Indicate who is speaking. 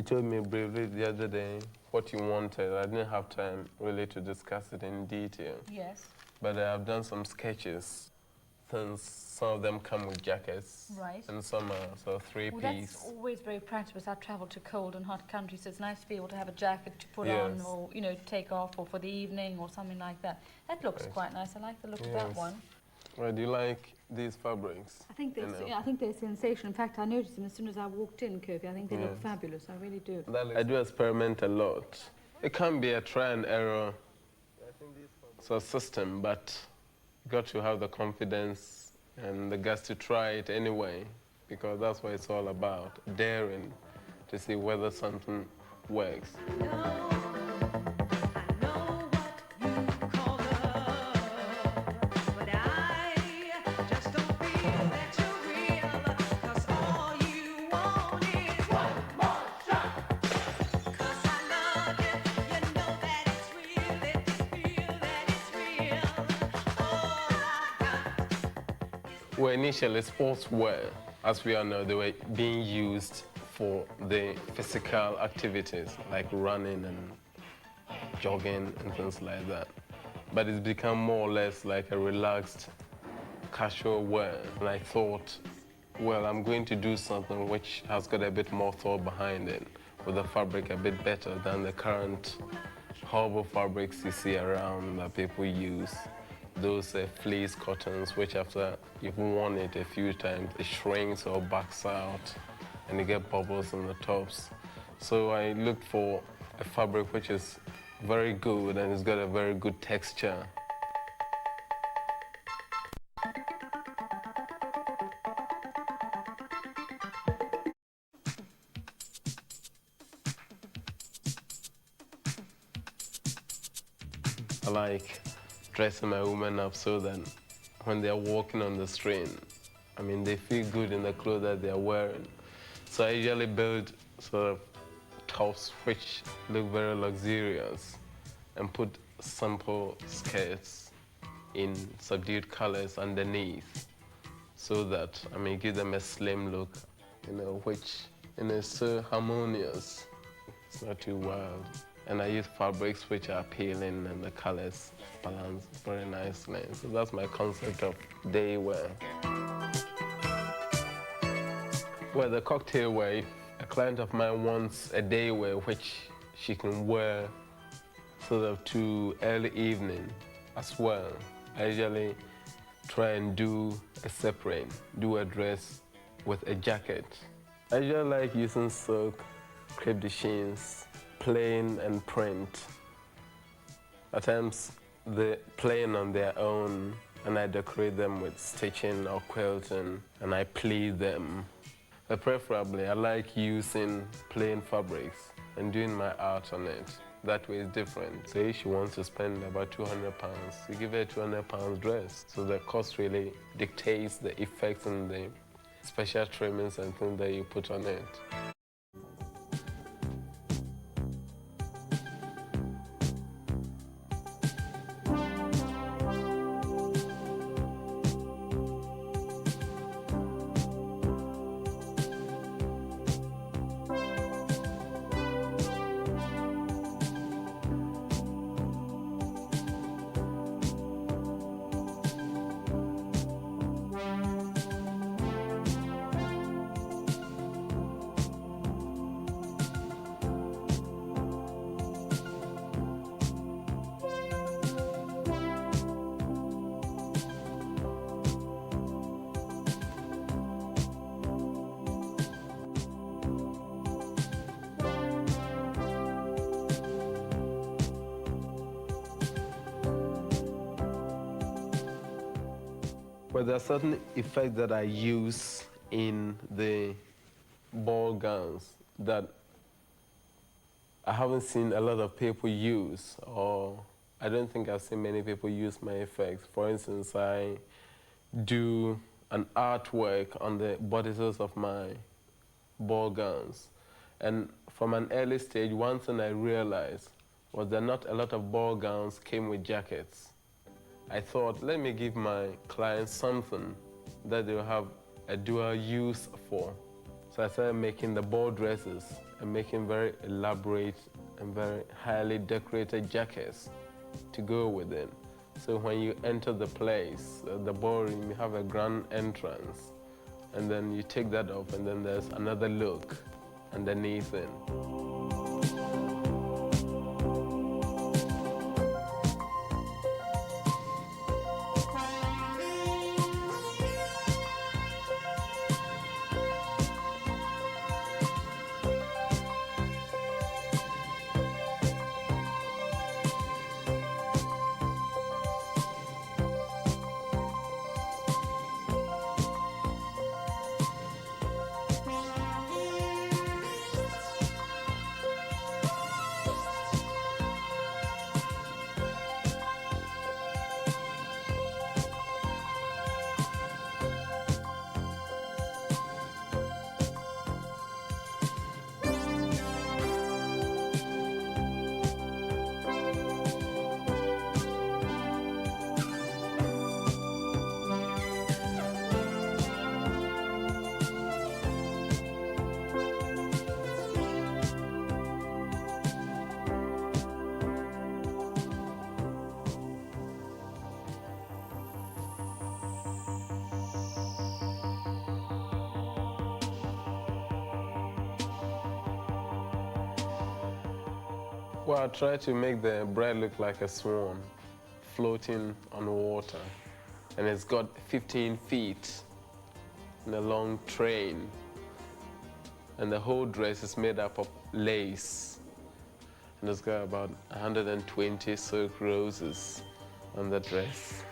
Speaker 1: told me briefly the other day what you wanted. I didn't have time really to discuss it in detail.
Speaker 2: Yes.
Speaker 1: But I've done some sketches. Since some of them come with jackets.
Speaker 2: Right.
Speaker 1: And some are sort of three-piece.
Speaker 2: Well, that's always very practical. I've travelled to cold and hot countries, so it's nice to be able to have a jacket to put on or, you know, take off or for the evening or something like that. That looks quite nice. I like the look of that one.
Speaker 1: Well, do you like these fabrics?
Speaker 2: I think they're sensational. In fact, I noticed them as soon as I walked in, Kofi. I think they look fabulous. I really do.
Speaker 1: I do experiment a lot. It can be a try and error system, but you got to have the confidence and the guts to try it anyway, because that's what it's all about, daring to see whether something works. Well, initially, sportswear, as we all know, they were being used for the physical activities, like running and jogging and things like that. But it's become more or less like a relaxed, casual wear. And I thought, well, I'm going to do something which has got a bit more thought behind it, with the fabric a bit better than the current horrible fabrics you see around that people use. Those fleece cottons, which after you've worn it a few times, it shrinks or backs out, and you get bubbles on the tops. So I looked for a fabric which is very good and it's got a very good texture. I like dressing my women up so that when they're walking on the street, I mean, they feel good in the clothes that they're wearing. So I usually build sort of tops which look very luxurious and put simple skirts in subdued colors underneath so that, I mean, give them a slim look, you know, which, you know, is so harmonious. It's not too wild. And I use fabrics which are appealing and the colors balance very nicely. So that's my concept of day wear. Well, the cocktail wear, a client of mine wants a day wear which she can wear sort of to early evening as well. I usually try and do a dress with a jacket. I usually like using silk, crepe de chines, plain and print. At times, they're plain on their own, and I decorate them with stitching or quilting, and I pleat them. But preferably, I like using plain fabrics and doing my art on it. That way it's different. So if she wants to spend about £200, you give her a £200 dress. So the cost really dictates the effects and the special trimmings and things that you put on it. But there are certain effects that I use in the ball gowns that I haven't seen a lot of people use, or I don't think I've seen many people use my effects. For instance, I do an artwork on the bodices of my ball gowns. And from an early stage, one thing I realized was that not a lot of ball gowns came with jackets. I thought, let me give my clients something that they'll have a dual use for. So I started making the ball dresses and making very elaborate and very highly decorated jackets to go with it. So when you enter the place, the ballroom, you have a grand entrance, and then you take that off, and then there's another look underneath it. Well, I try to make the bride look like a swan floating on water. And it's got 15 feet and a long train. And the whole dress is made up of lace. And it's got about 120 silk roses on the dress.